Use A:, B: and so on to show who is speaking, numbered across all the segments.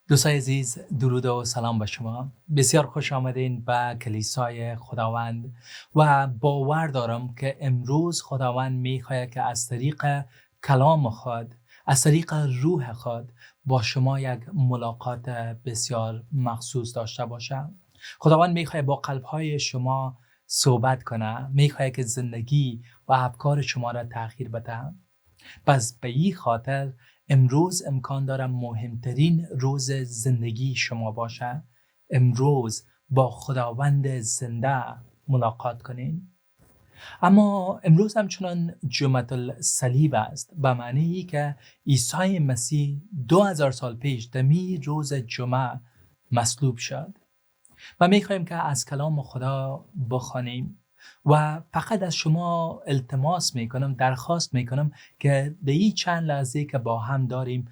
A: دوستای عزیز، درود و سلام به شما. بسیار خوش آمدین به کلیسای خداوند و باور دارم که امروز خداوند میخواهد که از طریق کلام خود، از طریق روح خود با شما یک ملاقات بسیار مخصوص داشته باشه. خداوند میخواهد با قلبهای شما صحبت کنه، میخواهد که زندگی و افکار شما را تغییر بده. پس به این خاطر امروز امکان داره مهمترین روز زندگی شما باشه. امروز با خداوند زنده ملاقات کنین. اما امروز همچنان جمعه الصلیب است، به معنی که عیسی مسیح 2000 سال پیش دمی روز جمعه مصلوب شد و میخوایم که از کلام خدا بخوانیم و فقط از شما التماس میکنم، درخواست میکنم که در این چند لحظه که با هم داریم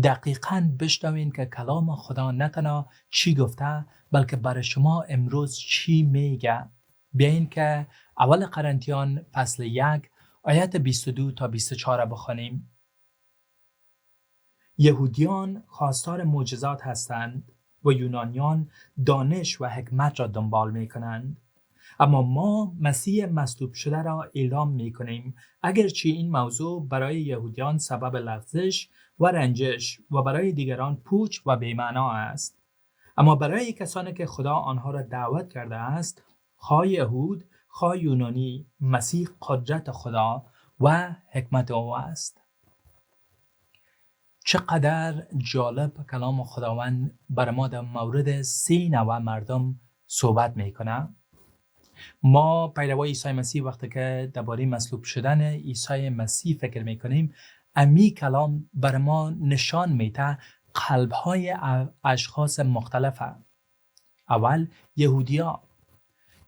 A: دقیقاً بشنوین که کلام خدا نه تنها چی گفته بلکه برای شما امروز چی میگه. بیاین که اول قرنتیان فصل 1 آیت 22 تا 24 بخوانیم. یهودیان خواستار معجزات هستند و یونانیان دانش و حکمت را دنبال میکنند، اما ما مسیح مصلوب شده را اعلام میکنیم، اگرچه این موضوع برای یهودیان سبب لغزش و رنجش و برای دیگران پوچ و بی‌معنا است، اما برای کسانی که خدا آنها را دعوت کرده است، خواه یهود خواه یونانی، مسیح قدرت خدا و حکمت او است. چقدر جالب کلام خداوند بر ما در مورد 3 نوع مردم صحبت میکنه. ما پیروای عیسی مسیح وقتی که درباره مصلوب شدن عیسی مسیح فکر میکنیم، امی کلام بر ما نشان میده قلبهای اشخاص مختلفه. اول یهودیا.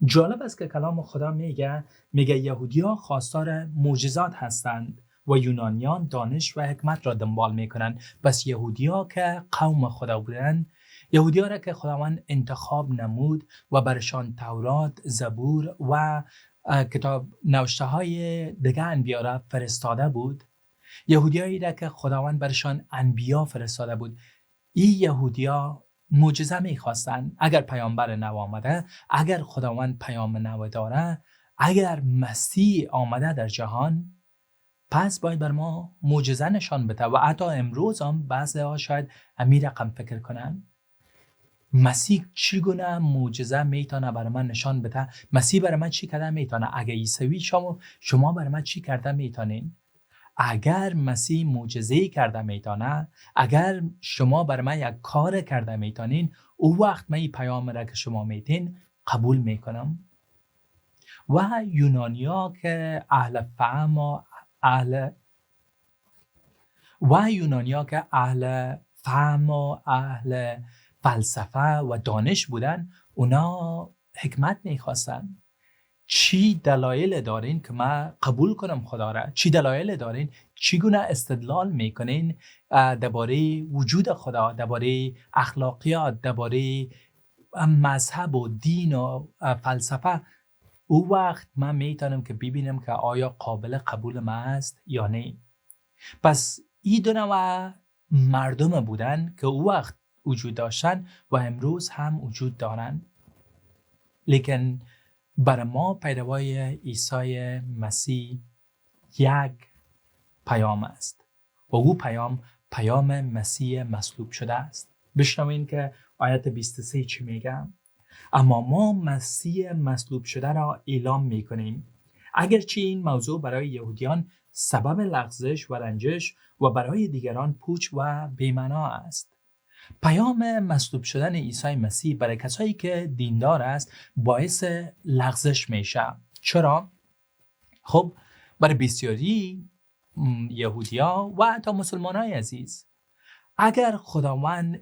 A: جالب است که کلام خدا میگه یهودیا خواستار معجزات هستند و یونانیان دانش و حکمت را دنبال میکنند. پس یهودیا که قوم خدا بودند، یهودیا را که خداوند انتخاب نمود و برشان تورات، زبور و کتاب نوشته های دیگه انبیا را فرستاده بود، یهودیایی را که خداوند برشان انبیا فرستاده بود، این یهودیا معجزه میخواستن. اگر پیامبر نو آمده، اگر خداوند پیام نو داره، اگر مسیح آمده در جهان، پس باید بر ما معجزه نشان بده. و حتی امروز هم بعضی ها شاید همین رقم فکر کنن، مسیح چگونه معجزه میتونه بر من نشان بده؟ مسیح بر من چی کرده میتونه؟ اگه عیسی شما بر من چی کرده میتونین؟ اگر مسیح معجزه‌ای کرده میتونه، اگر شما بر من یک کار کرده میتونین، او وقت من این پیام را که شما میتین قبول میکنم. و یونانیا که اهل فهم و اهل فلسفه و دانش بودن، اونا حکمت میخواستن. چی دلایل دارین که من قبول کنم خدا را؟ چی دلایل دارین؟ چگونه استدلال میکنین درباره وجود خدا، درباره اخلاقیات، درباره مذهب و دین و فلسفه؟ او وقت من میتونم که ببینم که آیا قابل قبول من است یا نه. پس این 2 نوع مردم بودن که او وقت وجود داشتن و امروز هم وجود دارن. لیکن برای ما پیروای عیسی مسیح یک پیام است و او پیام مسیح مصلوب شده است. بشنوین که آیت 23 چی میگه. اما ما مسیح مصلوب شده را اعلام میکنیم، اگرچه این موضوع برای یهودیان سبب لغزش و رنجش و برای دیگران پوچ و بی‌معنا است. پیام مصلوب شدن عیسی مسیح برای کسایی که دیندار است باعث لغزش میشه. چرا؟ خب برای بسیاری یهودیا و حتی مسلمانای عزیز، اگر خداوند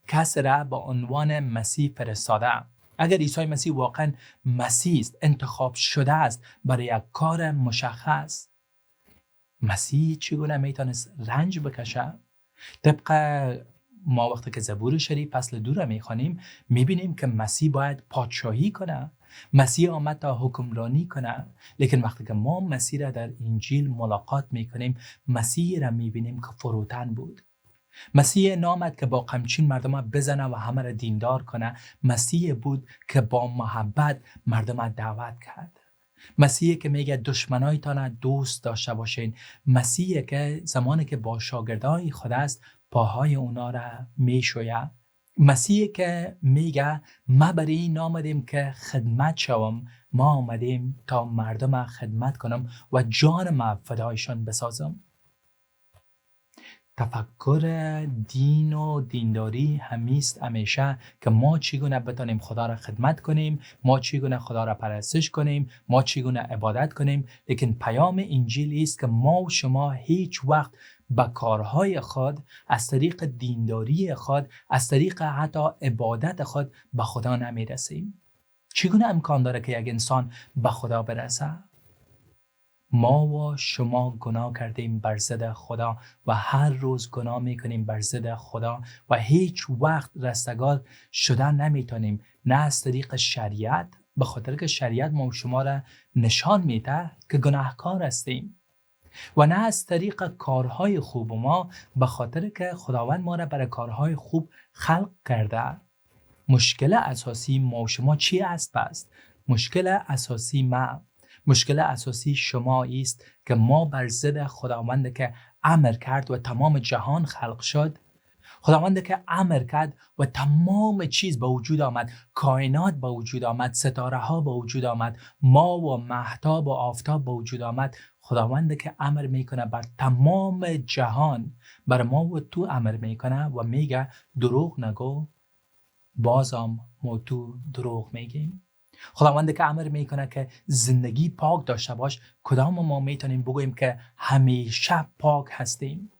A: کسی را با عنوان مسیح فرستاده، اگر عیسی مسیح واقعا مسیح است، انتخاب شده است برای یک کار مشخص، مسیح چگونه میتونست رنج بکشه؟ طبق ما وقتی که زبور شریف فصل 2 را میخوانیم، میبینیم که مسیح باید پادشاهی کنه، مسیح آمد تا حکمرانی کنه. لیکن وقتی که ما مسیح را در انجیل ملاقات میکنیم، مسیح را میبینیم که فروتن بود. مسیح نامد که با قمچین مردم بزنه و همه را دیندار کنه. مسیح بود که با محبت مردم دعوت کرد. مسیحی که میگه دشمنایتان دوست داشته باشین. مسیحی که زمانی که با شاگردای خود است پاهای اونا را میشوید. مسیحی که میگه ما برای این آمدیم که خدمت شوم، ما آمدیم تا مردم خدمت کنم و جان ما فدایشان بسازم. تفکر دین و دینداری همیست همیشه که ما چگونه بتانیم خدا را خدمت کنیم، ما چگونه خدا را پرستش کنیم، ما چگونه عبادت کنیم. لیکن پیام انجیل است که ما و شما هیچ وقت با کارهای خود، از طریق دینداری خود، از طریق حتی عبادت خود به خدا نمی رسیم. چگونه امکان داره که یک انسان به خدا برسه؟ ما و شما گناه کردیم بر ضد خدا و هر روز گناه میکنیم بر ضد خدا و هیچ وقت رستگار شدن نمیتونیم. نه از طریق شریعت، به خاطر که شریعت ما و شما را نشان میده که گناهکار هستیم، و نه از طریق کارهای خوب ما، به خاطر که خداوند ما را برای کارهای خوب خلق کرده. مشکل اساسی ما و شما چی است پس؟ مشکل اساسی شما است که ما بر ضد خداوند که امر کرد و تمام جهان خلق شد، خداوند که امر کرد و تمام چیز به وجود آمد، کائنات به وجود آمد، ستاره ها به وجود آمد، ما و مهتاب و آفتاب به وجود آمد. خداوند که امر میکنه بر تمام جهان، بر ما و تو امر میکنه و میگه دروغ نگو، بازم ما تو دروغ میگیم. خداوند که امر میکنه که زندگی پاک داشته باش، کدام ما میتونیم بگوییم که همیشه پاک هستیم؟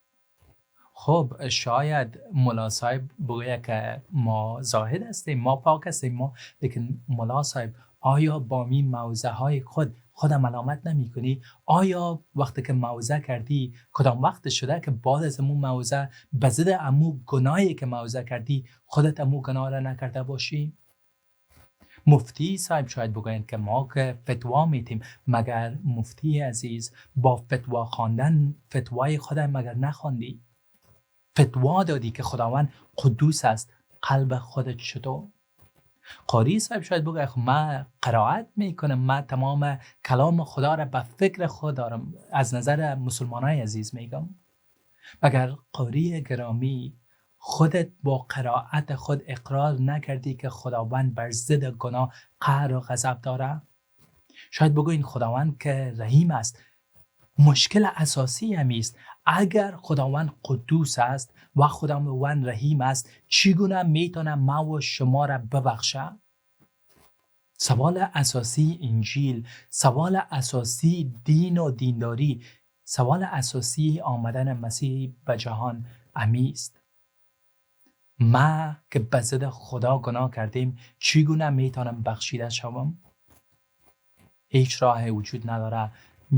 A: خب شاید ملا صاحب بگوید که ما زاهد هستیم، ما پاک هستیم، لیکن ملا صاحب آیا با می موعظه های خود ملامت نمی کنی؟ آیا وقتی که موعظه کردی کدام وقت شده که بعد از امو موعظه به ضد امو گناهی که موعظه کردی خودت امو گناه را نکرده باشی؟ مفتی صاحب شاید بگویند که ما که فتوا میتیم، مگر مفتی عزیز با فتوا خواندن فتوای خود مگر نخواندی؟ فتوا دادی که خداوند قدوس است، قلب خودت چطور؟ قاری صاحب شاید بگه من قرائت میکنم، من تمام کلام خدا را به فکر خود دارم، از نظر مسلمانای عزیز میگم. مگر قاری گرامی خودت با قرائت خود اقرار نکردی که خداوند بر ضد گناه قهر و غضب داره؟ شاید بگوین خداوند که رحیم است. مشکل اساسی همی است. اگر خداوند قدوس است و خداوند رحیم است، چگونه میتونه ما و شما را ببخشه؟ سوال اساسی انجیل، سوال اساسی دین و دینداری، سوال اساسی آمدن مسیح به جهان همی است. ما که به ضد خدا گناه کردیم چگونه میتونم بخشیده شوم؟ هیچ راه وجود نداره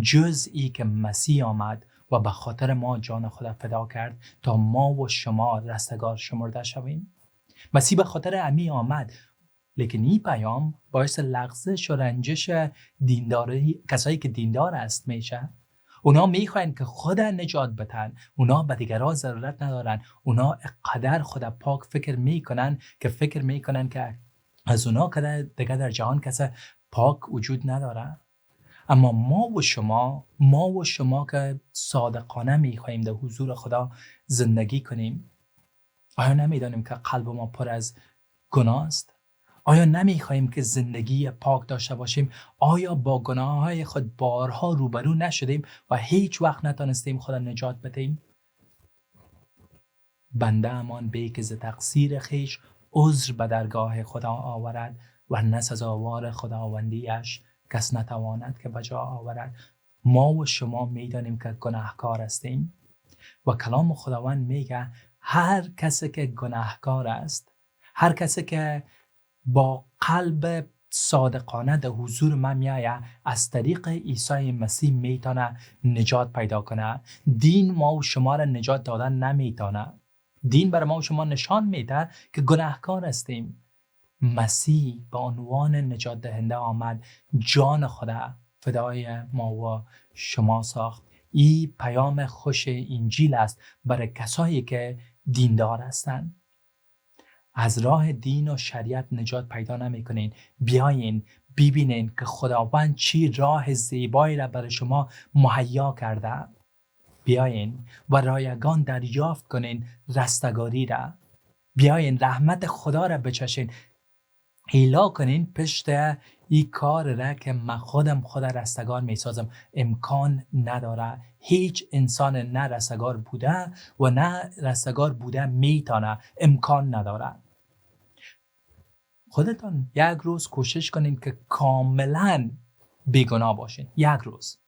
A: جز ای که مسیح آمد و به خاطر ما جان خدا فدا کرد تا ما و شما رستگار شمرده شویم. مسیح به خاطر امی آمد، لیکن این پیام باعث لغزش و رنجش دینداری کسایی که دیندار است میشه. اونا میخواین که خود نجات بتن، اونا به دیگران ضرورت ندارن، اونا قدر خود پاک فکر میکنن که از اونا که دیگه در جهان کسی پاک وجود نداره. اما ما و شما که صادقانه میخواییم در حضور خدا زندگی کنیم، آیا نمیدانیم که قلب ما پر از گناه است؟ آیا نمیخواییم که زندگی پاک داشته باشیم؟ آیا با گناههای خود بارها روبرو نشدیم و هیچ وقت نتانستیم خدا نجات بدهیم؟ بنده امان به که ز تقصیر خویش عذر به درگاه خدا آورد و نه سزاوار خداوندیش کس نتواند که به جا آورد. ما و شما میدانیم که گناهکار هستیم و کلام خداوند میگه هر کسی که گناهکار است، هر کسی که با قلب صادقانه در حضور من میایه، از طریق عیسی مسیح میتونه نجات پیدا کنه. دین ما و شما را نجات دادن نمیتونه. دین برای ما و شما نشان میده که گناهکار هستیم. مسیح به عنوان نجات دهنده آمد، جان خدا فدای ما و شما ساخت. این پیام خوش انجیل است برای کسایی که دیندار هستند. از راه دین و شریعت نجات پیدا نمی‌کنین. بیاین ببینین که خداوند چی راه زیبایی را برای شما مهیا کرده. بیاین و رایگان دریافت کنین رستگاری را. بیاین رحمت خدا را بچشین. ایلا کنین پشت این کار را که من خودم خود رستگار میسازم امکان نداره. هیچ انسان نه رستگار بوده و نه رستگار بوده میتونه. امکان نداره. خودتان یک روز کوشش کنین که کاملا بیگناه باشین. یک روز.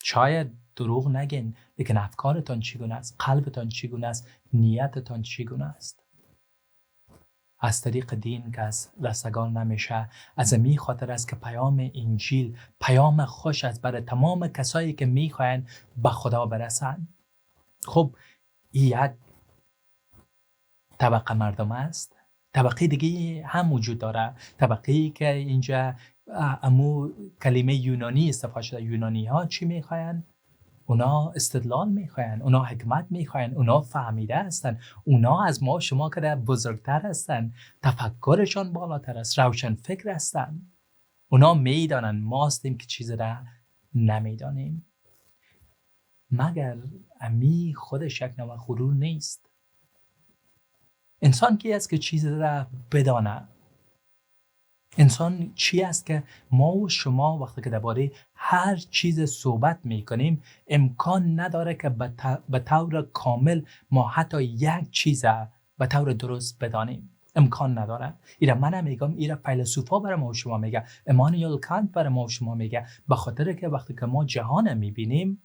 A: شاید دروغ نگین، لیکن افکارتان چگونه است؟ قلبتان چگونه است؟ نیتتان چگونه است؟ از طریق دین کس رستگار نمیشه. از این خاطر است که پیام انجیل پیام خوش است برای تمام کسایی که میخواین به خدا برسن. خب یک طبقه مردم است. طبقه دیگه هم وجود داره. طبقه‌ای که اینجا امو کلمه یونانی استفاده شده. یونانی ها چی میخواین؟ اونا استدلال میخواین، اونا حکمت میخواین، اونا فهمیده هستن، اونا از ما شما که بزرگتر هستن، تفکرشان بالاتر است، روشن فکر هستن. اونا میدانن، ما هستیم که چیز را نمیدانیم. مگر امی خودش یک نوع غرور نیست؟ انسان کی است که چیز را بدانه؟ انسان چی است که ما و شما وقتی که درباره هر چیز صحبت میکنیم امکان نداره که به طور کامل ما حتی یک چیز به طور درست بدانیم. امکان نداره. ایرا من میگم، ایرا فیلسوفا برای ما و شما میگه، امانوئل کانت برای ما و شما میگه. به خاطر که وقتی که ما جهان میبینیم،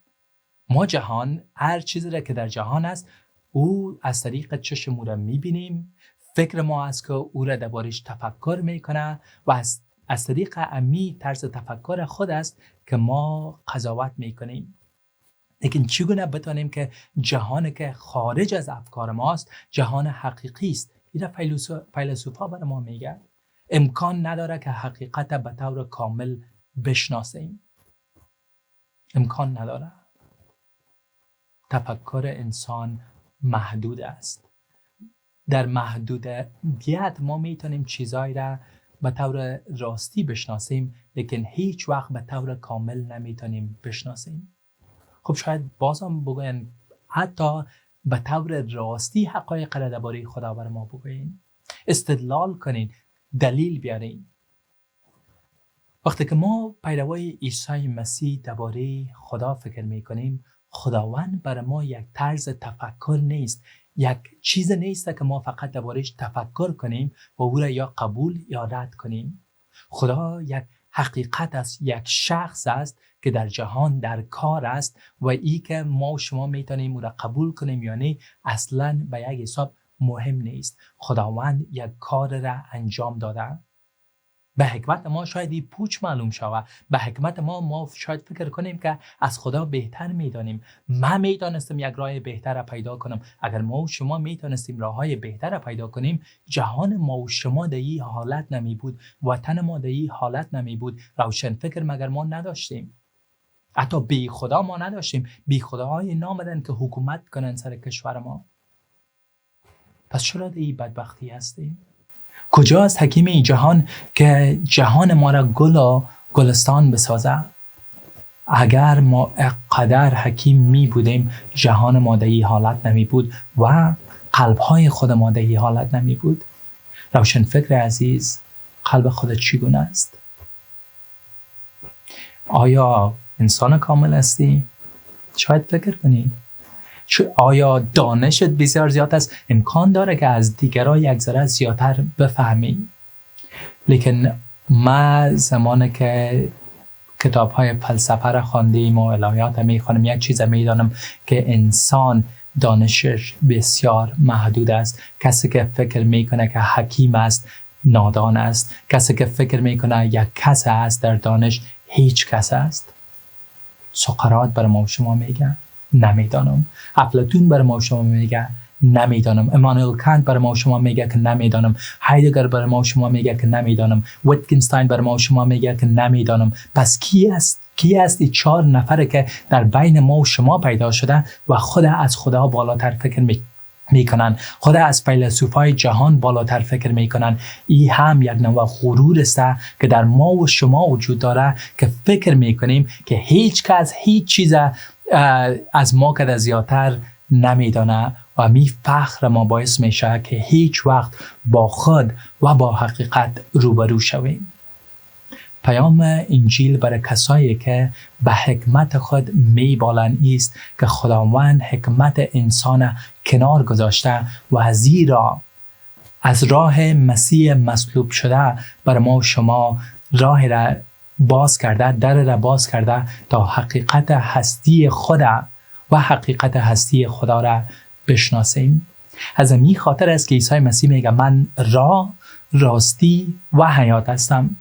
A: ما جهان هر چیزی را که در جهان است او از طریق چشم او را میبینیم. فکر ما است که او را دربارش تفکر میکنه و از طریق امی طرز تفکر خود است که ما قضاوت میکنیم. لیکن چگونه بتانیم که جهانی که خارج از افکار ماست جهان حقیقی است؟ اینا فیلسوفا برای ما میگه. امکان نداره که حقیقت به طور کامل بشناسیم. امکان نداره. تفکر انسان محدود است. در محدودیت ما میتونیم چیزایی را به طور راستی بشناسیم، لیکن هیچ وقت به طور کامل نمیتونیم بشناسیم. خب شاید بازم بگوین حتی به طور راستی حقایق را درباره خدا بر ما بگوین. استدلال کنین، دلیل بیارین. وقتی که ما پیروای عیسی مسیح درباره خدا فکر میکنیم، خداوند برای ما یک طرز تفکر نیست، یک چیز نیست که ما فقط درباره‌اش تفکر کنیم و او را یا قبول یا رد کنیم. خدا یک حقیقت است، یک شخص است که در جهان در کار است و ای که ما و شما میتونیم او را قبول کنیم یا نه اصلا به یک حساب مهم نیست. خداوند یک کار را انجام داده. به حکمت ما شاید این پوچ معلوم شود. به حکمت ما شاید فکر کنیم که از خدا بهتر میدانیم. من میدانستم یک راه بهتر را پیدا کنم. اگر ما و شما میتونستیم راه های بهتر را پیدا کنیم، جهان ما و شما در این حالت نمی بود، وطن ما در این حالت نمی بود. روشن فکر مگر ما نداشتیم؟ حتی بی خدا ما نداشتیم. بی خداهای نامدن که حکومت کنن سر کشور ما. پس چرا در این بدبختی هستیم؟ کجاست حکیم این جهان که جهان ما را گل و گلستان بسازه؟ اگر ما قدر حکیم می بودیم جهان ما در این حالت نمی بود و قلبهای خود ما در این حالت نمی بود. روشن فکر عزیز، قلب خودت چگونه است؟ آیا انسان کامل هستی؟ شاید فکر کنی. آیا دانشت بسیار زیاد است؟ امکان داره که از دیگران یک ذره زیادتر بفهمی. لیکن ما زمانی که کتاب‌های فلسفه را خواندیم و الهیات را می‌خوانم، یک چیز می‌دانم که انسان دانشش بسیار محدود است. کسی که فکر می‌کنه که حکیم است نادان است. کسی که فکر می‌کنه یک کس است در دانش هیچ کس است. سقراط بر ما و شما میگه نمیدانم. افلاطون بر ما و شما میگه نمیدانم. امانوئل کانت بر ما و شما میگه که نمیدانم. هایدگر بر ما و شما میگه که نمیدانم. ویتگنشتاین بر ما و شما میگه که نمیدانم. پس کی است این 4 نفر که در بین ما و شما پیدا شده و خود از خدا بالاتر فکر میکنن، خود از فیلسوفای جهان بالاتر فکر میکنن. این هم یک نوع غرور است که در ما و شما وجود داره که فکر میکنیم که هیچ کس هیچ چیز از ما که زیادتر نمیدانه و می فخر ما باعث میشه که هیچ وقت با خود و با حقیقت روبرو شویم. پیام انجیل برای کسایی که به حکمت خود میبالند است که خداوند حکمت انسان کنار گذاشته و زیرا از راه مسیح مصلوب شده بر ما و شما راه را باز کرده، در را باز کرده تا حقیقت هستی خود و حقیقت هستی خدا را بشناسیم. از این خاطر است که عیسی مسیح میگه من راه، راستی و حیات هستم.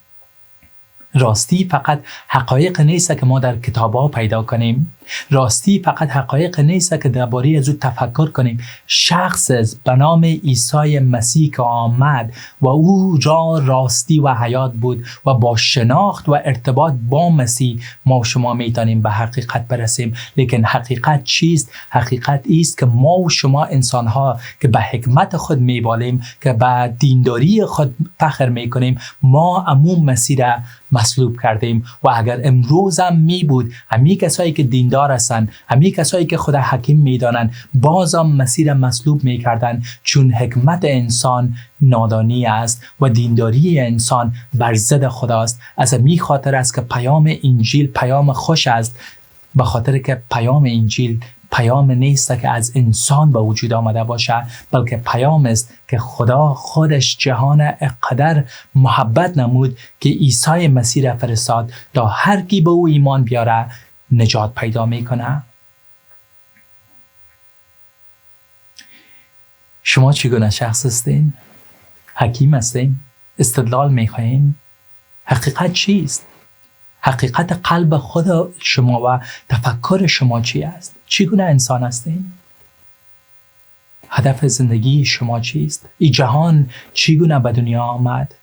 A: راستی فقط حقایق نیست که ما در کتاب‌ها پیدا کنیم. راستی فقط حقایق نیست که درباره از او تفکر کنیم. شخص به نام عیسی مسیح که آمد و او را راستی و حیات بود و با شناخت و ارتباط با مسیح ما و شما میتونیم به حقیقت برسیم. لیکن حقیقت چیست؟ حقیقت است که ما و شما انسان‌ها که به حکمت خود میبالیم، که به دینداری خود فخر میکنیم، ما عموم مسیح را مصلوب کردیم. و اگر امروز هم می بود همی کسایی که دیندار هستند، همی کسایی که خدا حکیم میدانند، بازم مسیح مصلوب میکردند، چون حکمت انسان نادانی است و دینداری انسان بر ضد خداست. از می خاطر است که پیام انجیل پیام خوش است، به خاطر که پیام انجیل پیام نیست که از انسان به وجود آمده باشه، بلکه پیام است که خدا خودش جهان اقدر محبت نمود که عیسی مسیح را فرستاد تا هر کی به او ایمان بیاره نجات پیدا میکنه. شما چگونه شخص هستین؟ حکیم هستین؟ استدلال میخواین؟ حقیقت چیست؟ حقیقت قلب خود شما و تفکر شما چی است؟ چگونه انسان هستین؟ هدف زندگی شما چیست؟ این جهان چگونه به دنیا آمد؟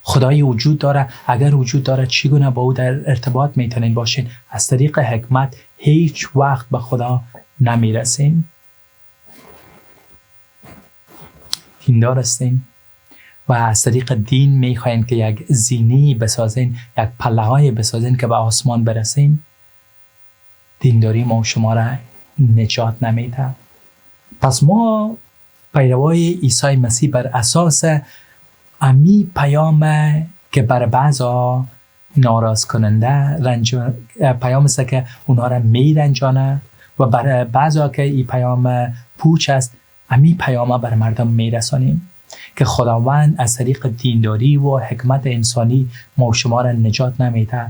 A: خدای وجود داره؟ اگر وجود داره چگونه با او در ارتباط میتونین باشین؟ از طریق حکمت هیچ وقت به خدا نمیرسین. دیندار هستین و از طریق دین میخواین که یک زینی بسازین، یک پله‌های بسازین که به آسمان برسین. دینداری ما و شما را نجات نمیده. پس ما پیروای عیسی مسیح بر اساس امی پیام که بر بعضا ناراض کننده پیام است که اونها را می رنجانه و بر بعضا که این پیام پوچ است، امی پیام بر مردم می رسانیم که خداوند از طریق دینداری و حکمت انسانی ما و شما را نجات نمیده،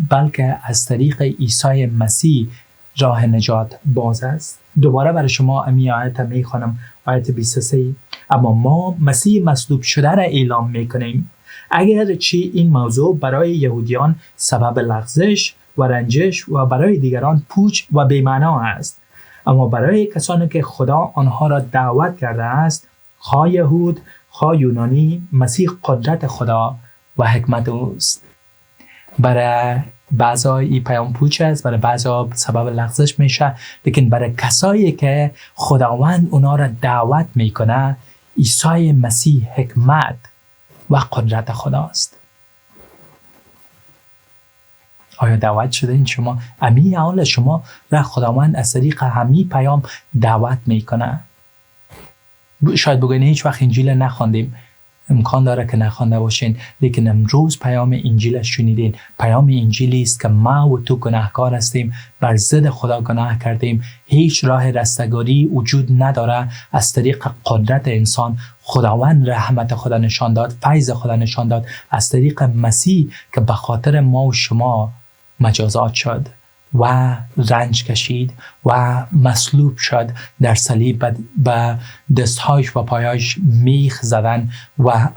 A: بلکه از طریق عیسی مسیح راه نجات باز است. دوباره برای شما امی آیت می خوانم، آیت 23. اما ما مسیح مصلوب شده را اعلام می کنیم، اگرچه این موضوع برای یهودیان سبب لغزش و رنجش و برای دیگران پوچ و بی‌معنا است، اما برای کسانی که خدا آنها را دعوت کرده است، خواه یهود خواه یونانی، مسیح قدرت خدا و حکمت اوست. برای بعضا این پیام پوچ است، برای بعضا سبب لغزش میشه، لیکن برای کسایی که خداوند اونا را دعوت میکنه، عیسی مسیح حکمت و قدرت خداست. آیا دعوت شده این شما؟ امی اول شما را خداوند از طریق همین پیام دعوت میکنه. شاید بگوین هیچ وقت انجیل نخواندیم. امکان داره که نخوانده باشین، لیکن امروز پیام انجیل شنیدین. پیام انجیلی است که ما و تو گناهکار هستیم، بر ضد خدا گناه کردیم، هیچ راه رستگاری وجود نداره. از طریق قدرت انسان خداوند رحمت خدا نشان داد، فیض خدا نشان داد، از طریق مسیح که به خاطر ما و شما مجازات شد و رنج کشید و مصلوب شد، در صلیب به دستهایش و پایهایش میخ زدن و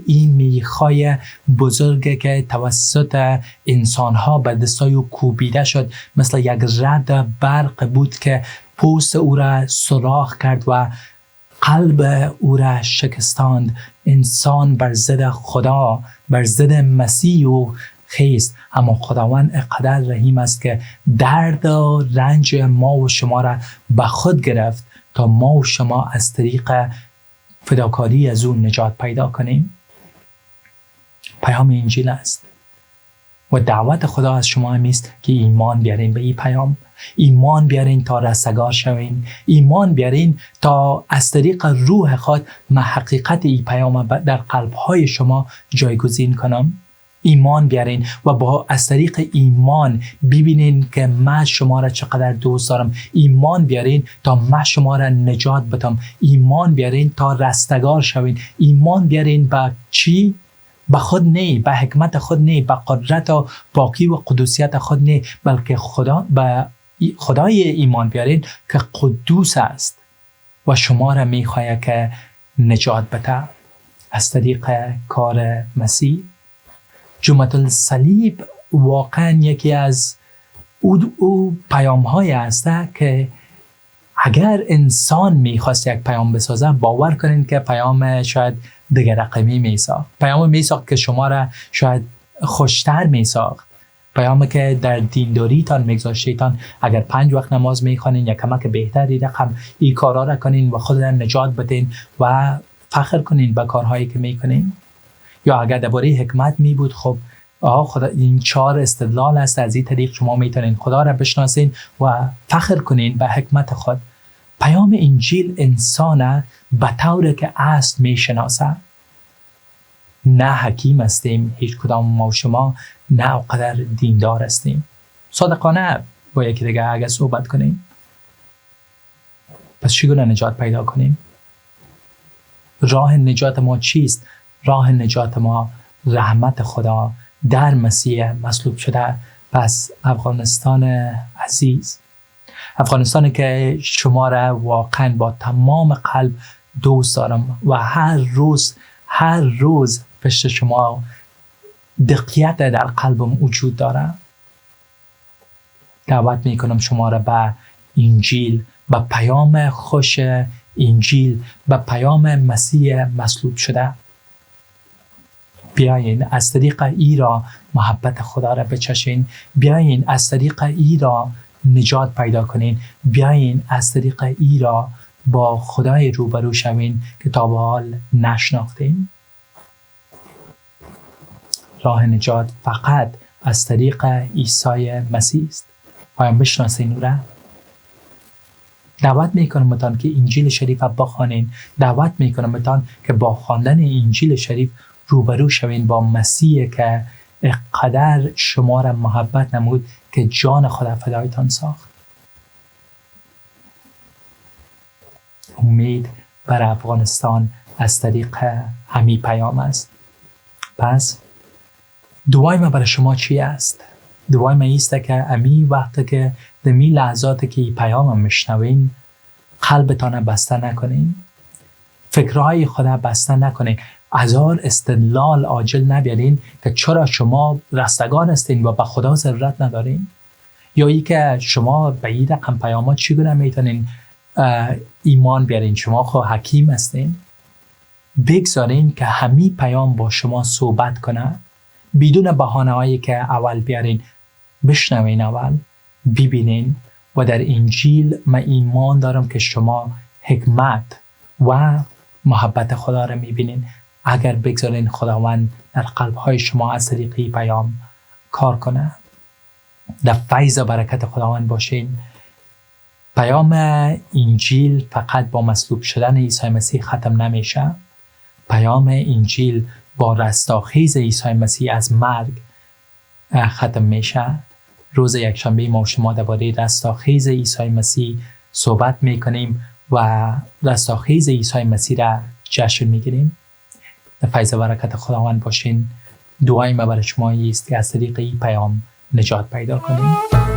A: این میخای بزرگی که توسط انسانها به دستهای او کوبیده شد مثل یک رد برق بود که پوست او را سوراخ کرد و قلب او را شکستاند. انسان بر ضد خدا، بر ضد مسیح و خیست، اما خداوند اقدر رحیم است که درد و رنج ما و شما را به خود گرفت تا ما و شما از طریق فداکاری از اون نجات پیدا کنیم. پیام انجیل است و دعوت خدا از شما هم است که ایمان بیارین به این پیام. ایمان بیارین تا رستگار شوین. ایمان بیارین تا از طریق روح خود من حقیقت این پیام در قلبهای شما جایگزین کنم. ایمان بیارین و با از طریق ایمان ببینین که من شما را چقدر دوست دارم. ایمان بیارین تا من شما را نجات بدم. ایمان بیارین تا رستگار شوین. ایمان بیارین به چی؟ به خود نه، به حکمت خود نه، به قدرت و پاکی و قدوسیت خود نه، بلکه به خدای ایمان بیارین که قدوس است و شما را میخواهد که نجات بده از طریق کار مسیح. جمعة الصلیب واقعا یکی از او پیام های است که اگر انسان میخواست یک پیام بسازه، باور کنین که پیام شاید دیگر رقمی میساخت. پیام میساخت که شما را شاید خوشتر میساخت. پیامی که در دینداریتان میگذاشتیتان اگر 5 وقت نماز میخوانین یا کمک بهتری رقم این کارا را کنین و خودتان نجات بدین و فخر کنین به کارهایی که میکنین. یا اگر درباره حکمت می بود، خب خدا این 4 استدلال است، از این طریق شما میتونین خدا را بشناسین و فخر کنین به حکمت خود. پیام انجیل انسان به طوری که اصل میشناسه. نه حکیم هستیم هیچ کدام ما و شما، نه اونقدر دیندار هستیم. صادقانه با یکی دیگه اگر صحبت کنیم، پس چگونه نجات پیدا کنیم؟ راه نجات ما چیست؟ راه نجات ما رحمت خدا در مسیح مصلوب شده. پس افغانستان عزیز، افغانستانی که شما را واقعا با تمام قلب دوست دارم و هر روز پشت شما دقیقیت در قلبم وجود داره. دعوت میکنم شما را به انجیل، به پیام خوش انجیل، به پیام مسیح مصلوب شده بیاین. از طریق ای را محبت خدا را بچشین. بیاین از طریق ای را نجات پیدا کنین. بیاین از طریق ای را با خدای روبرو شوین که تا به حال نشناختین. راه نجات فقط از طریق عیسی مسیح است. آیا بشناسین او را؟ دعوت میکنم بتان که انجیل شریف بخوانین. دعوت میکنم بتان که با خواندن انجیل شریف روبرو شوین با مسیح که قدر شما را محبت نمود که جان خدا فدایتان ساخت. امید بر افغانستان از طریق همی پیام است. پس دعای ما برای شما چی است؟ دعای ما ایست که امی وقتی که دمی لحظاتی که این پیام میشنوین، قلبتان بسته نکنین، فکرهای خدا بسته نکنین، هزار استدلال عاجل نبیارین که چرا شما رستگار هستین و به خدا ضرورت ندارین، یا ای که شما به این رقم پیامات چگونه میتونین ایمان بیارین، شما خود حکیم هستین. بگذارین که همین پیام با شما صحبت کنه بدون بهانه هایی که اول بیارین. بشنوین، اول ببینین و در انجیل من ایمان دارم که شما حکمت و محبت خدا را میبینین اگر بگذارین خداوند در قلبهای شما از طریق پیام کار کنه. در فیض و برکت خداوند باشین. پیام انجیل فقط با مصلوب شدن عیسی مسیح ختم نمیشه. پیام انجیل با رستاخیز عیسی مسیح از مرگ ختم میشه. روز یکشنبه ما و شما درباره رستاخیز عیسی مسیح صحبت میکنیم و رستاخیز عیسی مسیح را جشن میگیریم. در فیض و برکت خداوند باشین. دعای ما برای شما است که از طریق این پیام نجات پیدا کنیم.